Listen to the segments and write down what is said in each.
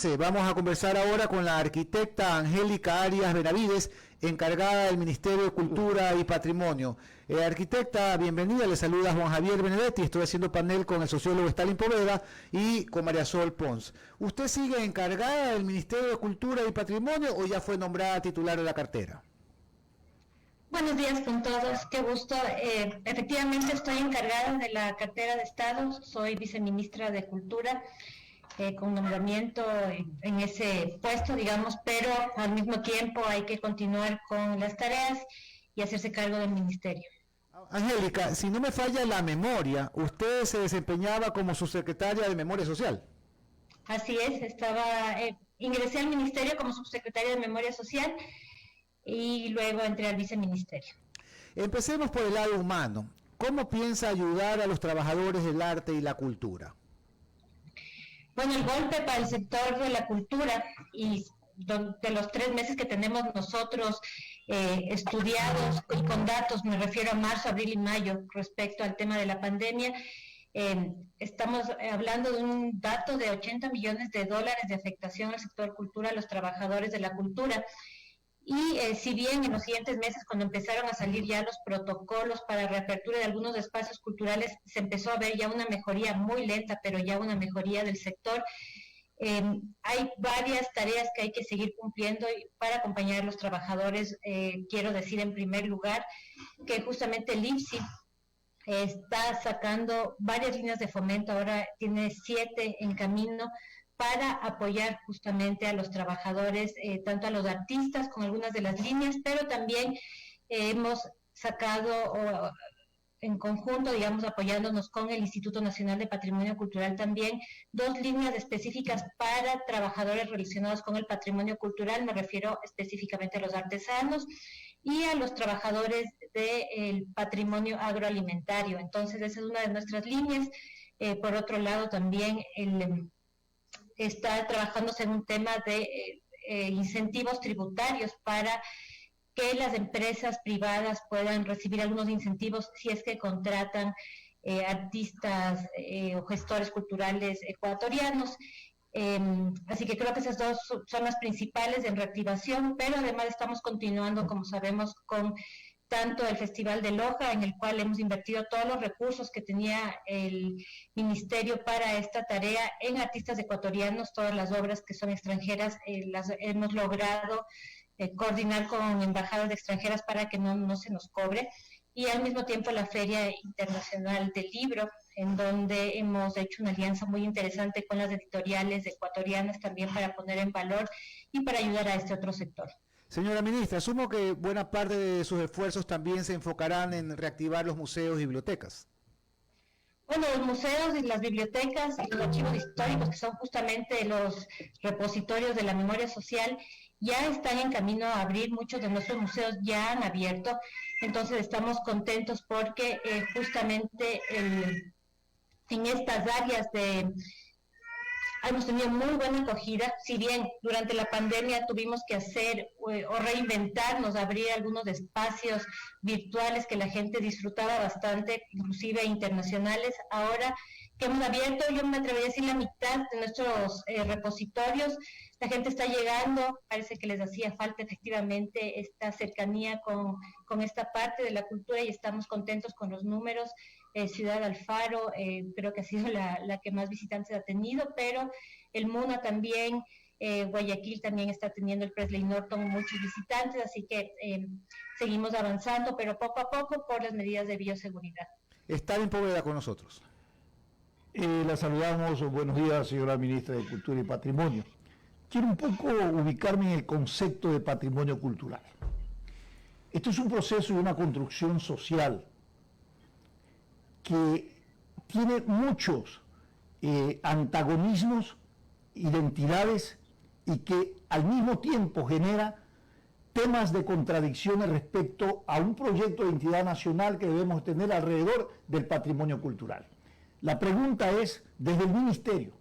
parece, vamos a conversar ahora con la arquitecta Angélica Arias Benavides, encargada del Ministerio de Cultura y Patrimonio. Arquitecta, bienvenida, le saluda Juan Javier Benedetti, estoy haciendo panel con el sociólogo Stalin Poveda y con María Sol Pons. ¿Usted sigue encargada del Ministerio de Cultura y Patrimonio o ya fue nombrada titular de la cartera? Buenos días con todos, qué gusto. Efectivamente estoy encargada de la cartera de Estado, soy viceministra de Cultura, con nombramiento en ese puesto, digamos, pero al mismo tiempo hay que continuar con las tareas y hacerse cargo del ministerio. Angélica, si no me falla la memoria, usted se desempeñaba como subsecretaria de Memoria Social. Así es, ingresé al ministerio como subsecretaria de Memoria Social y luego entré al viceministerio. Empecemos por el lado humano. ¿Cómo piensa ayudar a los trabajadores del arte y la cultura? Bueno, el golpe para el sector de la cultura y de los 3 meses que tenemos nosotros estudiados y con datos, me refiero a marzo, abril y mayo, respecto al tema de la pandemia, estamos hablando de un dato de $80 millones de afectación al sector cultura, a los trabajadores de la cultura. Y si bien en los siguientes meses, cuando empezaron a salir ya los protocolos para reapertura de algunos espacios culturales, se empezó a ver ya una mejoría muy lenta, pero ya una mejoría del sector, hay varias tareas que hay que seguir cumpliendo para acompañar a los trabajadores. Quiero decir en primer lugar que justamente el IFSI está sacando varias líneas de fomento, ahora tiene 7 en camino, para apoyar justamente a los trabajadores, tanto a los artistas con algunas de las líneas, pero también hemos sacado en conjunto, digamos, apoyándonos con el Instituto Nacional de Patrimonio Cultural también, 2 líneas específicas para trabajadores relacionados con el patrimonio cultural, me refiero específicamente a los artesanos y a los trabajadores del patrimonio agroalimentario. Entonces, esa es una de nuestras líneas. Por otro lado, también está trabajándose en un tema de incentivos tributarios para que las empresas privadas puedan recibir algunos incentivos si es que contratan artistas o gestores culturales ecuatorianos. Así que creo que esas 2 son las principales en reactivación, pero además estamos continuando, como sabemos, con tanto el Festival de Loja, en el cual hemos invertido todos los recursos que tenía el Ministerio para esta tarea en artistas ecuatorianos, todas las obras que son extranjeras, las hemos logrado coordinar con embajadas extranjeras para que no se nos cobre, y al mismo tiempo la Feria Internacional del Libro, en donde hemos hecho una alianza muy interesante con las editoriales ecuatorianas también para poner en valor y para ayudar a este otro sector. Señora ministra, asumo que buena parte de sus esfuerzos también se enfocarán en reactivar los museos y bibliotecas. Bueno, los museos y las bibliotecas y los archivos históricos, que son justamente los repositorios de la memoria social, ya están en camino a abrir. Muchos de nuestros museos ya han abierto, entonces estamos contentos porque justamente en estas áreas hemos tenido muy buena acogida. Si bien durante la pandemia tuvimos que hacer o reinventarnos, abrir algunos espacios virtuales que la gente disfrutaba bastante, inclusive internacionales, ahora que hemos abierto, yo me atrevería a decir la mitad de nuestros repositorios, la gente está llegando, parece que les hacía falta efectivamente esta cercanía con esta parte de la cultura y estamos contentos con los números. Ciudad Alfaro creo que ha sido la que más visitantes ha tenido, pero el MUNA también, Guayaquil también está teniendo, el Presley Norton, muchos visitantes, así que seguimos avanzando, pero poco a poco por las medidas de bioseguridad. Stalin Poveda con nosotros. La saludamos, buenos días, señora ministra de Cultura y Patrimonio. Quiero un poco ubicarme en el concepto de patrimonio cultural. Esto es un proceso y una construcción social que tiene muchos antagonismos, identidades, y que al mismo tiempo genera temas de contradicciones respecto a un proyecto de identidad nacional que debemos tener alrededor del patrimonio cultural. La pregunta es, desde el Ministerio,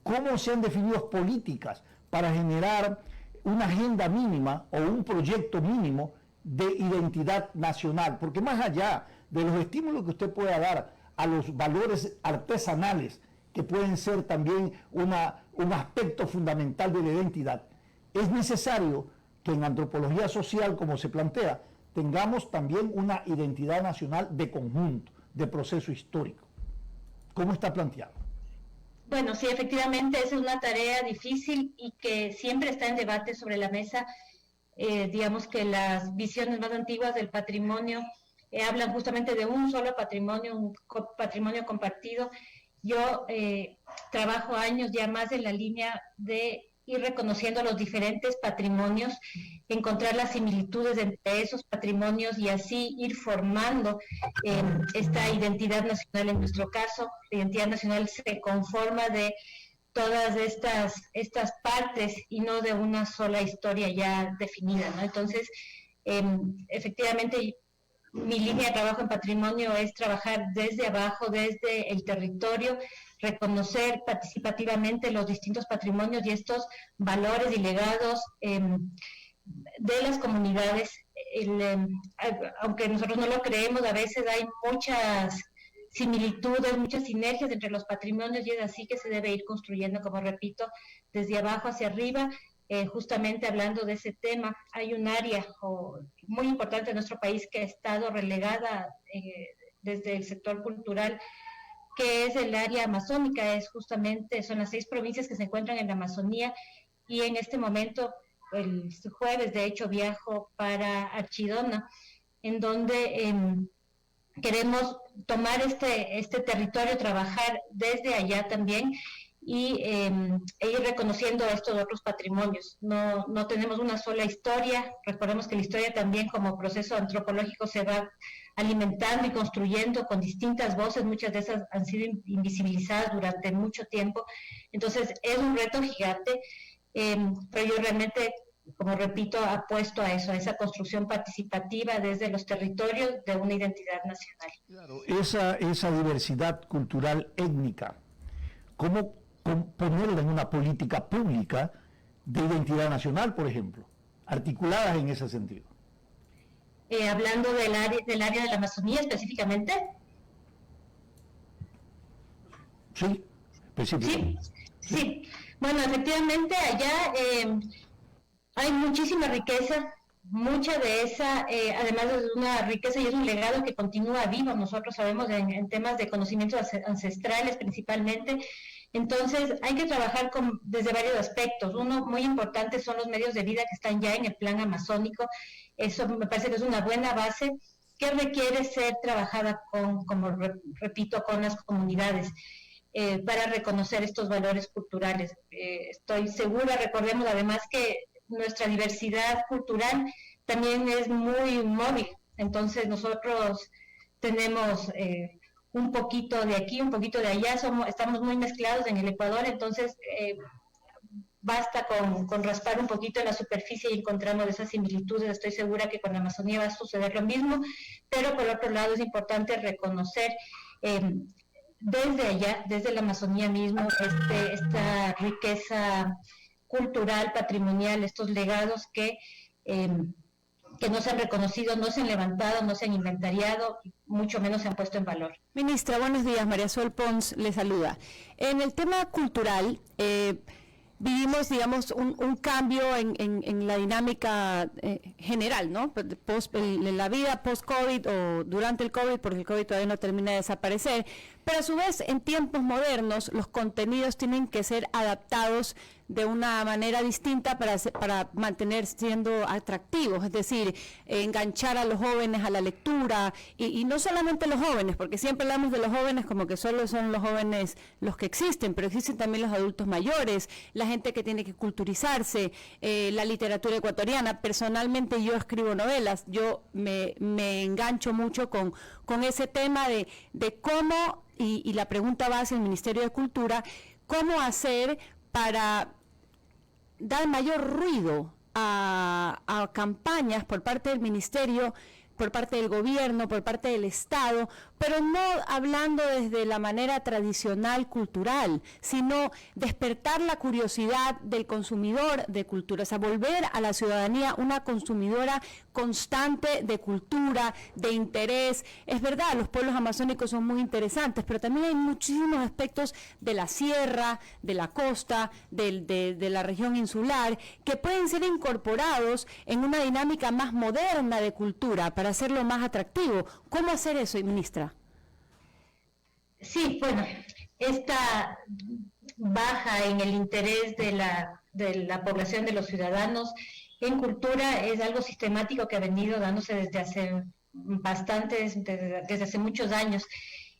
¿cómo se han definido políticas para generar una agenda mínima o un proyecto mínimo de identidad nacional? Porque más allá de los estímulos que usted pueda dar a los valores artesanales, que pueden ser también un aspecto fundamental de la identidad, es necesario que en antropología social, como se plantea, tengamos también una identidad nacional de conjunto, de proceso histórico. ¿Cómo está planteado? Bueno, sí, efectivamente, esa es una tarea difícil y que siempre está en debate sobre la mesa. Digamos que las visiones más antiguas del patrimonio hablan justamente de un solo patrimonio, un patrimonio compartido. Yo trabajo años ya más en la línea de ir reconociendo los diferentes patrimonios, encontrar las similitudes entre esos patrimonios y así ir formando esta identidad nacional. En nuestro caso, la identidad nacional se conforma de todas estas partes y no de una sola historia ya definida, ¿no? Entonces, efectivamente, mi línea de trabajo en patrimonio es trabajar desde abajo, desde el territorio, reconocer participativamente los distintos patrimonios y estos valores y legados de las comunidades. Aunque nosotros no lo creemos, a veces hay muchas similitudes, muchas sinergias entre los patrimonios y es así que se debe ir construyendo, como repito, desde abajo hacia arriba. Justamente hablando de ese tema, hay un área muy importante en nuestro país que ha estado relegada desde el sector cultural, que es el área amazónica. Son las 6 provincias que se encuentran en la Amazonía y en este momento, el jueves de hecho, viajo para Archidona, en donde queremos tomar este territorio, trabajar desde allá también y ir reconociendo estos otros patrimonios. No tenemos una sola historia. Recordemos que la historia también como proceso antropológico se va alimentando y construyendo con distintas voces. Muchas de esas han sido invisibilizadas durante mucho tiempo. Entonces es un reto gigante, pero yo realmente, como repito, apuesto a eso, a esa construcción participativa desde los territorios de una identidad nacional. Claro, esa diversidad cultural étnica, ¿cómo ponerla en una política pública de identidad nacional, por ejemplo, articuladas en ese sentido? Hablando del área de la Amazonía específicamente. Sí, específicamente. Sí. Bueno, efectivamente allá hay muchísima riqueza. Mucha de esa, además es una riqueza y es un legado que continúa vivo. Nosotros sabemos en temas de conocimientos ancestrales principalmente. Entonces hay que trabajar desde varios aspectos. Uno muy importante son los medios de vida que están ya en el plan amazónico. Eso me parece que es una buena base que requiere ser trabajada como repito, con las comunidades para reconocer estos valores culturales. Estoy segura, recordemos además que nuestra diversidad cultural también es muy móvil. Entonces nosotros tenemos un poquito de aquí, un poquito de allá, estamos muy mezclados en el Ecuador, entonces basta con raspar un poquito en la superficie y encontramos esas similitudes. Estoy segura que con la Amazonía va a suceder lo mismo, pero por otro lado es importante reconocer desde allá, desde la Amazonía mismo, esta riqueza cultural, patrimonial, estos legados que no se han reconocido, no se han levantado, no se han inventariado, mucho menos se han puesto en valor. Ministra, buenos días. María Sol Pons le saluda. En el tema cultural, vivimos, digamos, un cambio en la dinámica general, ¿no? En la vida post-COVID o durante el COVID, porque el COVID todavía no termina de desaparecer, pero a su vez en tiempos modernos los contenidos tienen que ser adaptados de una manera distinta para mantener siendo atractivos, es decir, enganchar a los jóvenes a la lectura, y no solamente los jóvenes, porque siempre hablamos de los jóvenes como que solo son los jóvenes los que existen, pero existen también los adultos mayores, la gente que tiene que culturizarse, la literatura ecuatoriana. Personalmente yo escribo novelas, yo me engancho mucho con ese tema de cómo, y la pregunta va hacia el Ministerio de Cultura, cómo hacer para dar mayor ruido a campañas por parte del Ministerio, por parte del gobierno, por parte del Estado, pero no hablando desde la manera tradicional cultural, sino despertar la curiosidad del consumidor de cultura, o sea, volver a la ciudadanía una consumidora constante de cultura, de interés. Es verdad, los pueblos amazónicos son muy interesantes, pero también hay muchísimos aspectos de la sierra, de la costa, de la región insular, que pueden ser incorporados en una dinámica más moderna de cultura para hacerlo más atractivo. ¿Cómo hacer eso, ministra? Sí, bueno, esta baja en el interés de la población, de los ciudadanos en cultura, es algo sistemático que ha venido dándose desde hace desde hace muchos años.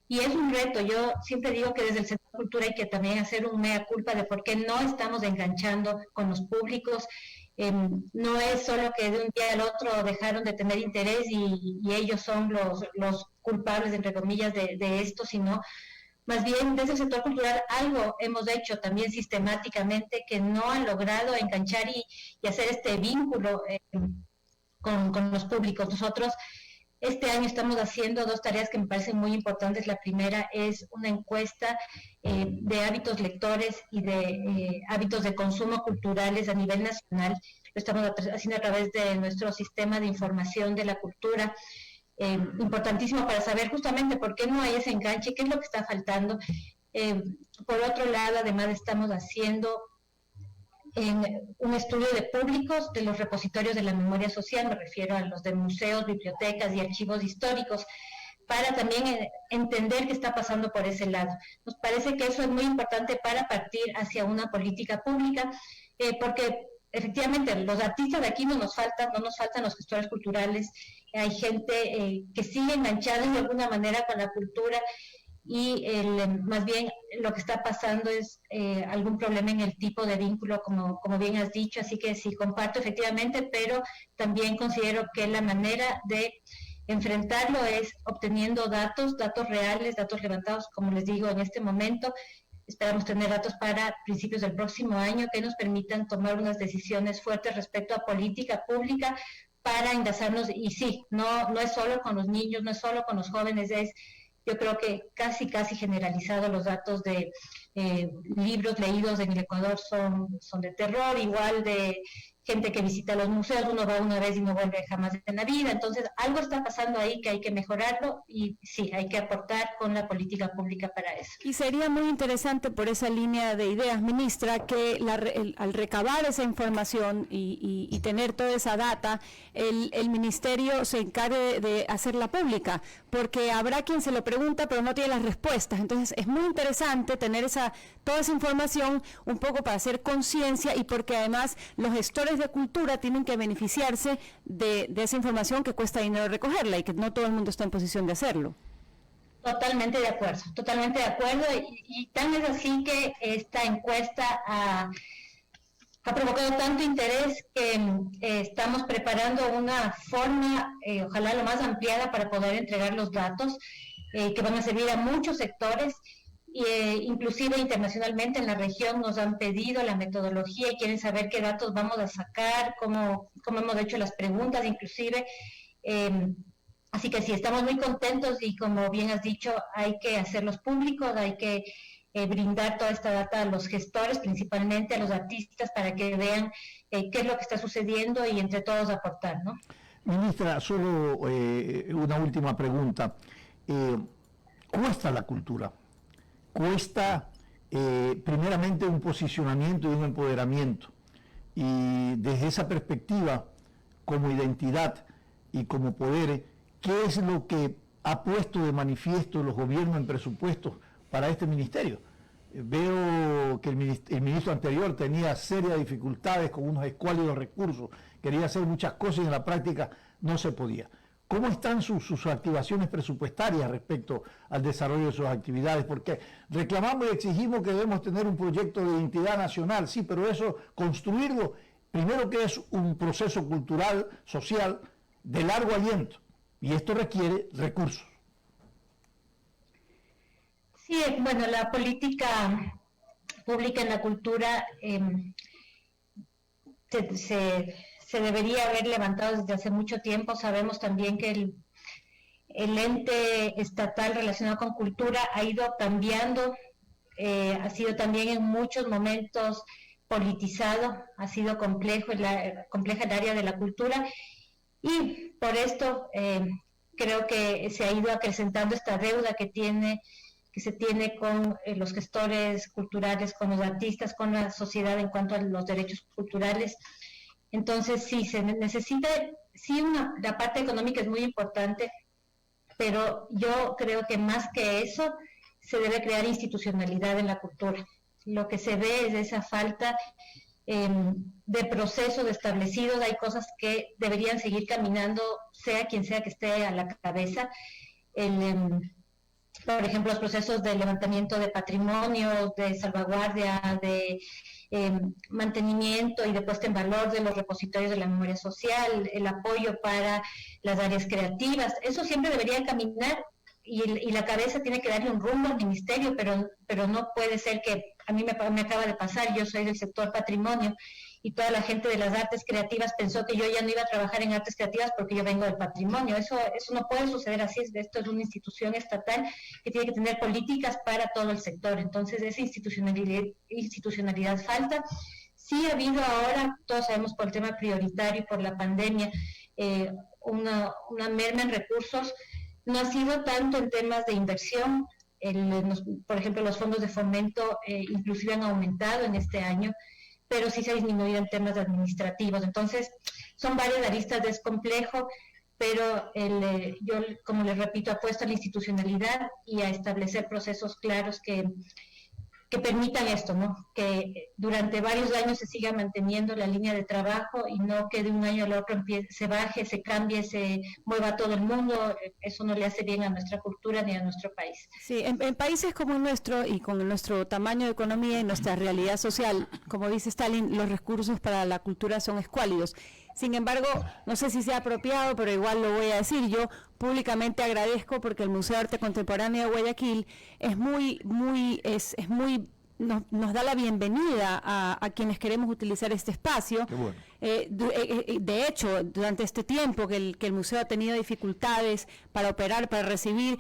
Y es un reto. Yo siempre digo que desde el sector cultura hay que también hacer un mea culpa de por qué no estamos enganchando con los públicos. No es solo que de un día al otro dejaron de tener interés y ellos son los culpables, entre comillas, de esto, sino más bien desde el sector cultural algo hemos hecho también sistemáticamente que no han logrado enganchar y hacer este vínculo con los públicos. Nosotros este año estamos haciendo 2 tareas que me parecen muy importantes. La primera es una encuesta de hábitos lectores y de hábitos de consumo culturales a nivel nacional. Lo estamos haciendo a través de nuestro sistema de información de la cultura. Importantísimo para saber justamente por qué no hay ese enganche, qué es lo que está faltando. Por otro lado, además estamos haciendo un estudio de públicos de los repositorios de la memoria social, me refiero a los de museos, bibliotecas y archivos históricos, para también entender qué está pasando por ese lado. Nos parece que eso es muy importante para partir hacia una política pública, porque efectivamente los artistas de aquí no nos faltan los gestores culturales, hay gente que sigue enganchada de alguna manera con la cultura y más bien lo que está pasando es algún problema en el tipo de vínculo, como bien has dicho, así que sí, comparto efectivamente, pero también considero que la manera de enfrentarlo es obteniendo datos reales, datos levantados, como les digo, en este momento. Esperamos tener datos para principios del próximo año que nos permitan tomar unas decisiones fuertes respecto a política pública para enlazarnos, y sí, no es solo con los niños, no es solo con los jóvenes, yo creo que casi generalizado. Los datos de libros leídos en el Ecuador son de terror, igual de gente que visita los museos, uno va una vez y no vuelve jamás en la vida. Entonces, algo está pasando ahí que hay que mejorarlo y sí, hay que aportar con la política pública para eso. Y sería muy interesante por esa línea de ideas, ministra, que al recabar esa información y tener toda esa data, el ministerio se encargue de hacerla pública, porque habrá quien se lo pregunta pero no tiene las respuestas. Entonces, es muy interesante tener toda esa información un poco para hacer conciencia y porque además los gestores de cultura tienen que beneficiarse de esa información que cuesta dinero recogerla y que no todo el mundo está en posición de hacerlo. Totalmente de acuerdo y tan es así que esta encuesta ha provocado tanto interés que estamos preparando una forma, ojalá lo más ampliada, para poder entregar los datos que van a servir a muchos sectores. Inclusive internacionalmente en la región nos han pedido la metodología y quieren saber qué datos vamos a sacar, cómo hemos hecho las preguntas inclusive. Así que sí, estamos muy contentos y como bien has dicho, hay que hacerlos públicos, hay que brindar toda esta data a los gestores, principalmente a los artistas, para que vean qué es lo que está sucediendo y entre todos aportar, ¿no? Ministra, solo una última pregunta. ¿Cuesta la cultura? Cuesta primeramente un posicionamiento y un empoderamiento, y desde esa perspectiva, como identidad y como poder, ¿qué es lo que ha puesto de manifiesto los gobiernos en presupuestos para este ministerio? Veo que el ministro anterior tenía serias dificultades con unos escuálidos recursos, quería hacer muchas cosas y en la práctica no se podía. ¿Cómo están sus activaciones presupuestarias respecto al desarrollo de sus actividades? Porque reclamamos y exigimos que debemos tener un proyecto de identidad nacional, sí, pero eso, construirlo, primero que es un proceso cultural, social, de largo aliento, y esto requiere recursos. Sí, bueno, la política pública en la cultura se debería haber levantado desde hace mucho tiempo. Sabemos también que el ente estatal relacionado con cultura ha ido cambiando, ha sido también en muchos momentos politizado, ha sido compleja el área de la cultura, Y por esto creo que se ha ido acrecentando esta deuda que se tiene con los gestores culturales, con los artistas, con la sociedad en cuanto a los derechos culturales. Entonces sí, se necesita, sí, la parte económica es muy importante, pero yo creo que más que eso se debe crear institucionalidad en la cultura. Lo que se ve es esa falta de procesos establecidos. Hay cosas que deberían seguir caminando, sea quien sea que esté a la cabeza. Por ejemplo, los procesos de levantamiento de patrimonio, de salvaguardia, de mantenimiento y de puesta en valor de los repositorios de la memoria social, el apoyo para las áreas creativas, eso siempre debería caminar y la cabeza tiene que darle un rumbo al ministerio, pero no puede ser que, a mí me acaba de pasar, yo soy del sector patrimonio, y toda la gente de las artes creativas pensó que yo ya no iba a trabajar en artes creativas porque yo vengo del patrimonio. Eso no puede suceder así. Esto es una institución estatal que tiene que tener políticas para todo el sector. Entonces, esa institucionalidad falta. Sí ha habido ahora, todos sabemos por el tema prioritario y por la pandemia, una merma en recursos. No ha sido tanto en temas de inversión. Por ejemplo, los fondos de fomento inclusive han aumentado en este año, pero sí se ha disminuido en temas administrativos. Entonces, son varias aristas de complejo, pero yo, como les repito, apuesto a la institucionalidad y a establecer procesos claros que permitan esto, ¿no? Que durante varios años se siga manteniendo la línea de trabajo y no que de un año al otro se baje, se cambie, se mueva todo el mundo. Eso no le hace bien a nuestra cultura ni a nuestro país. Sí, en países como el nuestro y con nuestro tamaño de economía y nuestra realidad social, como dice Stalin, los recursos para la cultura son escuálidos. Sin embargo, no sé si sea apropiado, pero igual lo voy a decir. Yo públicamente agradezco porque el Museo de Arte Contemporáneo de Guayaquil nos da la bienvenida a quienes queremos utilizar este espacio. Qué bueno. De hecho, durante este tiempo que el museo ha tenido dificultades para operar, para recibir,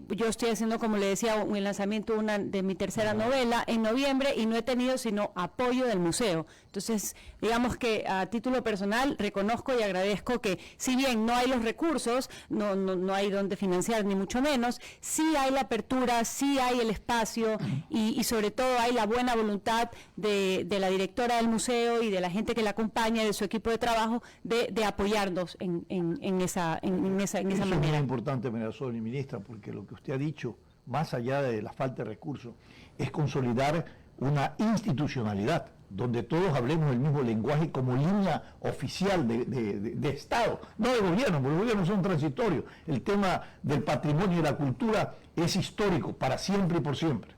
yo estoy haciendo, como le decía, el lanzamiento de mi tercera novela en noviembre y no he tenido sino apoyo del museo. Entonces, digamos que a título personal reconozco y agradezco que, si bien no hay los recursos, no hay donde financiar ni mucho menos, sí hay la apertura, sí hay el espacio y sobre todo hay la buena voluntad de la directora del museo y de la gente que la acompaña, de su equipo de trabajo, de apoyarnos en esa Eso manera. es muy importante, ministra, porque lo que usted ha dicho, más allá de la falta de recursos, es consolidar una institucionalidad donde todos hablemos el mismo lenguaje como línea oficial de Estado, no de gobierno, porque los gobiernos son transitorios. El tema del patrimonio y la cultura es histórico, para siempre y por siempre.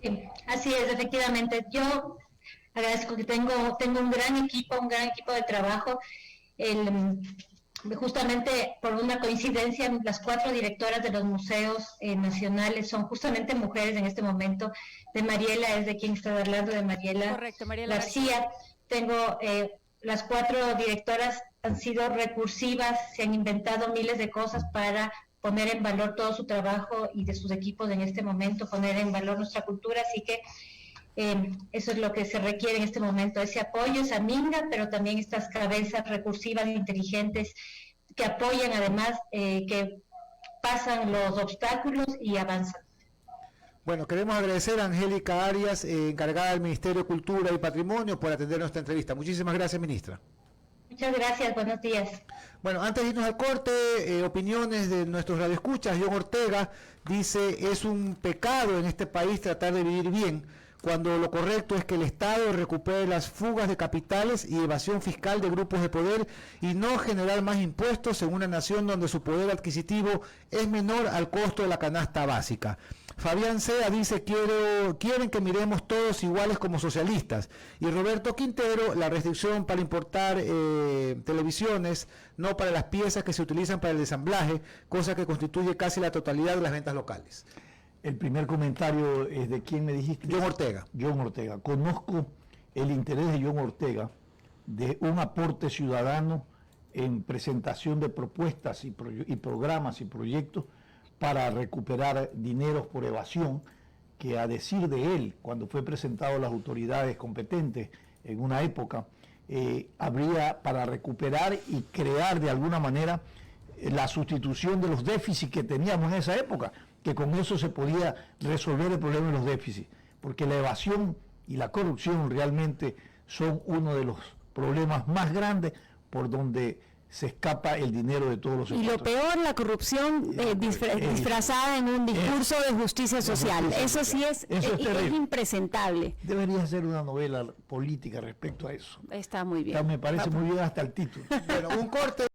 Sí, así es, efectivamente. Yo agradezco que tengo un gran equipo de trabajo. Justamente por una coincidencia, las 4 directoras de los museos nacionales son justamente mujeres en este momento. De Mariela, es de quien está hablando, de Mariela. Correcto, Mariela García. Tengo las 4 directoras han sido recursivas, se han inventado miles de cosas para poner en valor todo su trabajo y de sus equipos en este momento, poner en valor nuestra cultura, así que eso es lo que se requiere en este momento, ese apoyo, esa minga, pero también estas cabezas recursivas, inteligentes, que apoyan además, que pasan los obstáculos y avanzan. Bueno, queremos agradecer a Angélica Arias, encargada del Ministerio de Cultura y Patrimonio, por atender nuestra entrevista. Muchísimas gracias, ministra. Muchas gracias, buenos días. Bueno, antes de irnos al corte, opiniones de nuestros radioescuchas. John Ortega dice, es un pecado en este país tratar de vivir bien, cuando lo correcto es que el Estado recupere las fugas de capitales y evasión fiscal de grupos de poder y no generar más impuestos en una nación donde su poder adquisitivo es menor al costo de la canasta básica. Fabián Sea dice, quieren que miremos todos iguales como socialistas. Y Roberto Quintero, la restricción para importar televisiones, no para las piezas que se utilizan para el ensamblaje, cosa que constituye casi la totalidad de las ventas locales. El primer comentario es de quién me dijiste. John Ortega. John Ortega. Conozco el interés de John Ortega de un aporte ciudadano en presentación de propuestas y programas y proyectos para recuperar dineros por evasión, que a decir de él, cuando fue presentado a las autoridades competentes en una época, habría para recuperar y crear de alguna manera la sustitución de los déficits que teníamos en esa época, que con eso se podía resolver el problema de los déficits, porque la evasión y la corrupción realmente son uno de los problemas más grandes por donde se escapa el dinero de todos los Y lo peor, la corrupción disfrazada en un discurso de justicia social. Eso sí es impresentable. Debería ser una novela política respecto a eso. Está muy bien. Me parece muy bien hasta el título. Bueno, un corte.